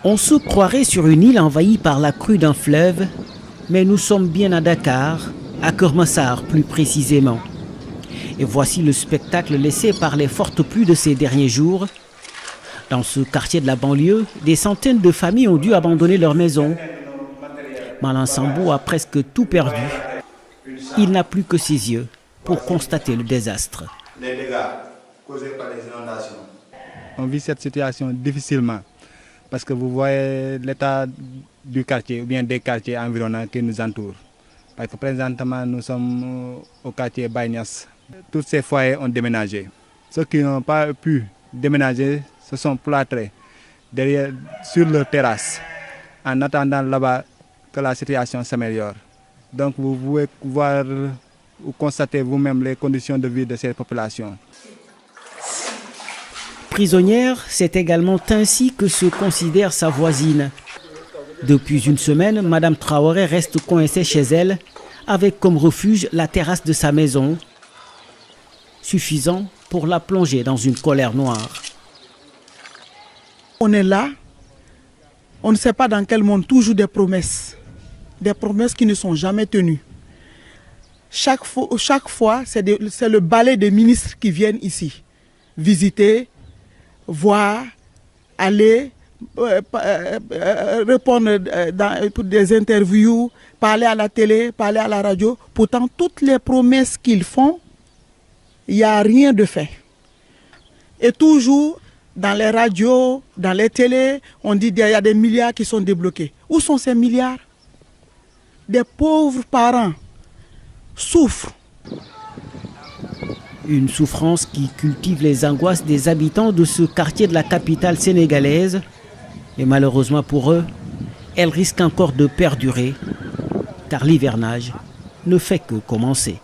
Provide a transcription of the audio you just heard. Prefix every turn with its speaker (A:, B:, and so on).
A: On se croirait sur une île envahie par la crue d'un fleuve, mais nous sommes bien à Dakar, à Keur Massar plus précisément. Et voici le spectacle laissé par les fortes pluies de ces derniers jours. Dans ce quartier de la banlieue, des centaines de familles ont dû abandonner leur maison. Malan Sambou a presque tout perdu. Il n'a plus que ses yeux pour constater le désastre.
B: Les dégâts causés par les inondations.
C: On vit cette situation difficilement parce que vous voyez l'état du quartier ou bien des quartiers environnants qui nous entourent. Parce que présentement nous sommes au quartier Baïnias. Tous ces foyers ont déménagé. Ceux qui n'ont pas pu déménager se sont plâtrés derrière, sur leur terrasse en attendant là-bas que la situation s'améliore. Donc vous pouvez voir ou constater vous-même les conditions de vie de ces populations.
A: Prisonnière, c'est également ainsi que se considère sa voisine. Depuis une semaine, Madame Traoré reste coincée chez elle, avec comme refuge la terrasse de sa maison, suffisant pour la plonger dans une colère noire.
D: On est là, on ne sait pas dans quel monde, toujours des promesses qui ne sont jamais tenues. Chaque fois c'est le balai des ministres qui viennent ici, visiter, voir, aller, répondre pour des interviews, parler à la télé, parler à la radio. Pourtant, toutes les promesses qu'ils font, il n'y a rien de fait. Et toujours, dans les radios, dans les télés, on dit qu'il y a des milliards qui sont débloqués. Où sont ces milliards? Des pauvres parents souffrent.
A: Une souffrance qui cultive les angoisses des habitants de ce quartier de la capitale sénégalaise. Et malheureusement pour eux, elle risque encore de perdurer, car l'hivernage ne fait que commencer.